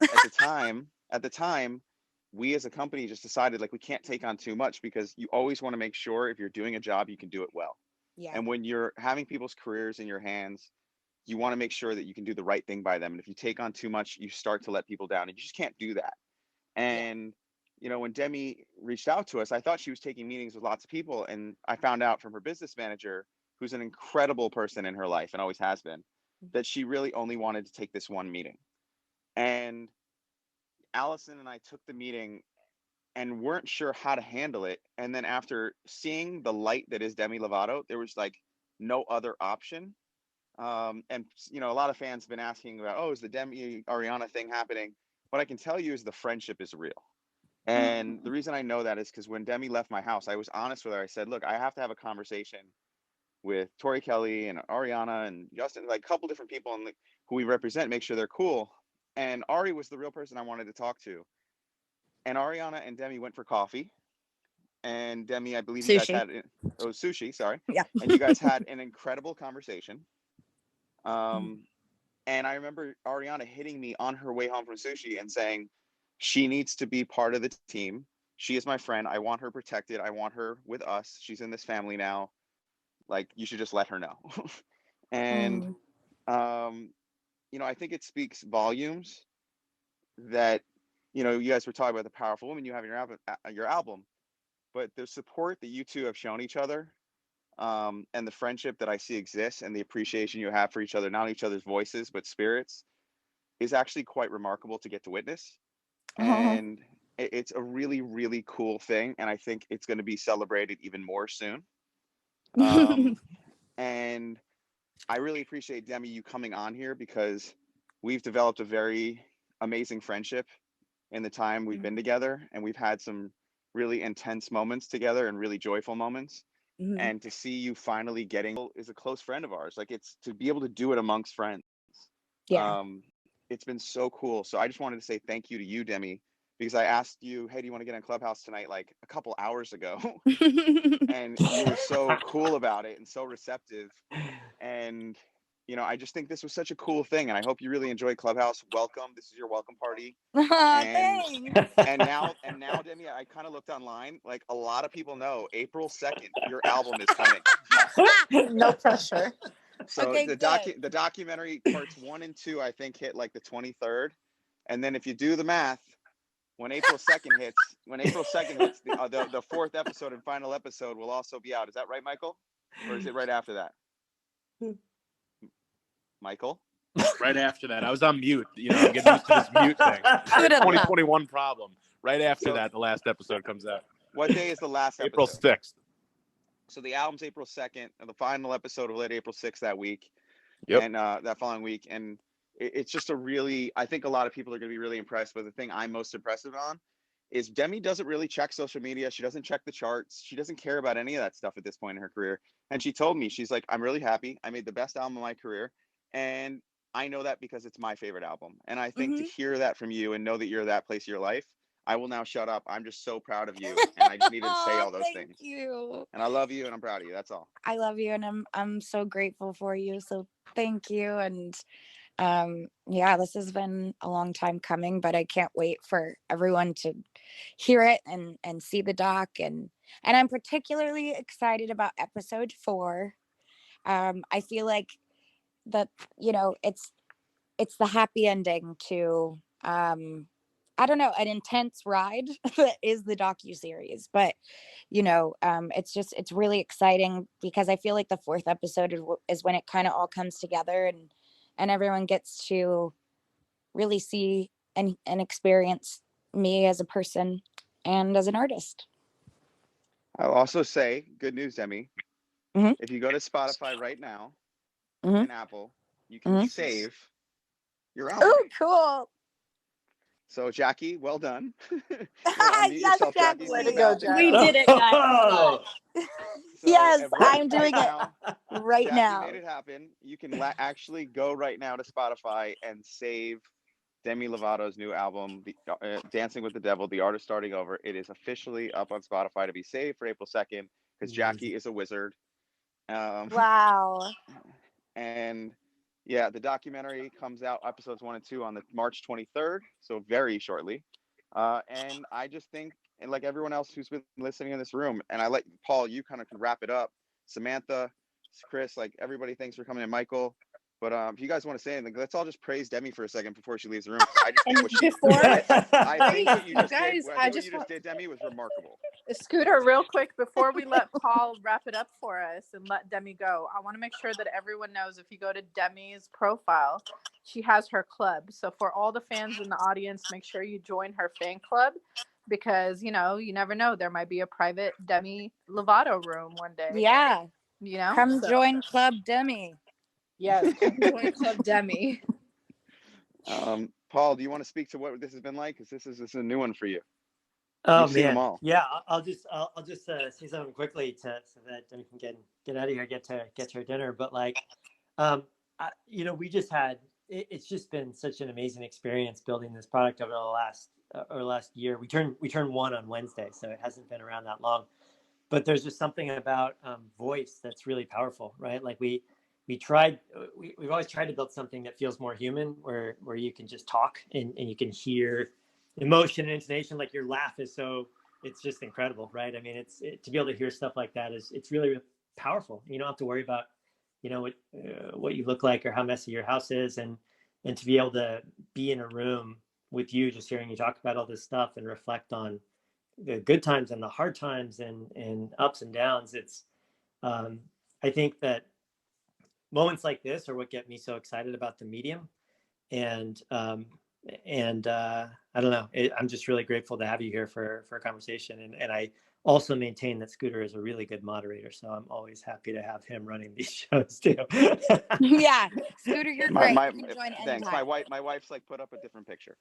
At the time, we as a company just decided like we can't take on too much because you always want to make sure if you're doing a job, you can do it well. Yeah. And when you're having people's careers in your hands, you want to make sure that you can do the right thing by them. And if you take on too much, you start to let people down and you just can't do that. Yeah. And, when Demi reached out to us, I thought she was taking meetings with lots of people. And I found out from her business manager, who's an incredible person in her life and always has been, that she really only wanted to take this one meeting. And Allison and I took the meeting and weren't sure how to handle it. And then after seeing the light that is Demi Lovato, there was like no other option. And a lot of fans have been asking about, oh, is the Demi Ariana thing happening? What I can tell you is the friendship is real. And the reason I know that is because when Demi left my house, I was honest with her. I said, look, I have to have a conversation with Tori Kelly and Ariana and Justin, like a couple different people and who we represent, make sure they're cool. And Ari was the real person I wanted to talk to. And Ariana and Demi went for coffee. And Demi, I believe you guys Sushi. had sushi, sorry. Yeah. And you guys had an incredible conversation. And I remember Ariana hitting me on her way home from sushi and saying, she needs to be part of the team. She is my friend. I want her protected. I want her with us. She's in this family now. Like, you should just let her know. And, I think it speaks volumes that, you guys were talking about the powerful woman you have in your album, but the support that you two have shown each other, and the friendship that I see exists and the appreciation you have for each other, not each other's voices, but spirits, is actually quite remarkable to get to witness. And it's a really, really cool thing. And I think it's going to be celebrated even more soon. And I really appreciate, Demi, you coming on here because we've developed a very amazing friendship in the time we've been together. And we've had some really intense moments together and really joyful moments. And to see you finally getting is a close friend of ours. Like, it's to be able to do it amongst friends. Yeah. It's been so cool. So I just wanted to say thank you to you, Demi, because I asked you, hey, do you want to get on Clubhouse tonight? Like a couple hours ago. And you were so cool about it and so receptive. And, I just think this was such a cool thing. And I hope you really enjoyed Clubhouse. Welcome. This is your welcome party. And Thanks. and now, Demi, I kind of looked online. Like, a lot of people know April 2nd, your album is coming. No pressure. So Okay, the documentary parts 1 and 2, I think, hit like the 23rd. And then if you do the math, when April 2nd hits, the fourth episode and final episode will also be out. Is that right, Michael? Or is it right after that? Michael? Right after that. I was on mute. I'm getting used to this mute thing. 2021 problem. Right after that, the last episode comes out. What day is the last episode? April 6th. So the album's April 2nd, and the final episode will hit April 6th that week. Yep. And that following week. And it's just I think a lot of people are going to be really impressed. But the thing I'm most impressive on is Demi doesn't really check social media. She doesn't check the charts. She doesn't care about any of that stuff at this point in her career. And she told me, she's like, I'm really happy. I made the best album of my career. And I know that because it's my favorite album. And I think to hear that from you and know that you're that place of your life, I will now shut up. I'm just so proud of you. And I just needed to say all those things. Thank you. And I love you and I'm proud of you. That's all. I love you and I'm so grateful for you. So thank you. And this has been a long time coming, but I can't wait for everyone to hear it and see the doc. And I'm particularly excited about episode 4. I feel like that, it's the happy ending to, I don't know, an intense ride that is the docuseries. But, it's really exciting because I feel like the 4th episode is when it kind of all comes together and everyone gets to really see and experience me as a person and as an artist. I'll also say, good news, Demi. If you go to Spotify right now and Apple, you can save your album. Oh, cool. So, Jackie, well done. Yes, Jackie. Way to go, Jackie. We did it, guys. Yes, I'm doing it right Jackie now. made it happen. You can actually go right now to Spotify and save Demi Lovato's new album, Dancing with the Devil, The Artist Starting Over. It is officially up on Spotify to be saved for April 2nd because Jackie is a wizard. Wow. And, Yeah, the documentary comes out, episodes 1 and 2, on the March 23rd, so very shortly. And I just think, and like everyone else who's been listening in this room, and I let Paul, you kind of can wrap it up. Samantha, Chris, like everybody, thanks for coming in, Michael. But if you guys want to say anything, let's all just praise Demi for a second before she leaves the room. I just think And what she, before, I think what you just guys, did, I think what you just did, Demi, was remarkable. Scooter, real quick, before we let Paul wrap it up for us and let Demi go, I want to make sure that everyone knows, if you go to Demi's profile, she has her club. So for all the fans in the audience, make sure you join her fan club, because, you know, you never know. There might be a private Demi Lovato room one day. Yeah. You know? Come join Club Demi. Yes, come join Club Demi. Paul, do you want to speak to what this has been like? Because this is a new one for you. Oh, You've seen them man. all. Yeah, I'll just say something quickly so that Demi can get out of here, get to her dinner. But like, you know, we just had it's just been such an amazing experience building this product over the last year. We turned 1 on Wednesday, so it hasn't been around that long. But there's just something about voice that's really powerful, right? Like we've always tried to build something that feels more human, where you can just talk and you can hear emotion and intonation. Like your laugh it's just incredible, right? I mean, to be able to hear stuff like that it's really powerful. You don't have to worry about, you know, what you look like or how messy your house is, and to be able to be in a room with you, just hearing you talk about all this stuff and reflect on the good times and the hard times and ups and downs. It's I think that moments like this are what get me so excited about the medium. And I don't know, I'm just really grateful to have you here for a conversation. And I also maintain that Scooter is a really good moderator, so I'm always happy to have him running these shows too. Yeah, Scooter, you're great. You can join thanks. anytime. My wife's like put up a different picture.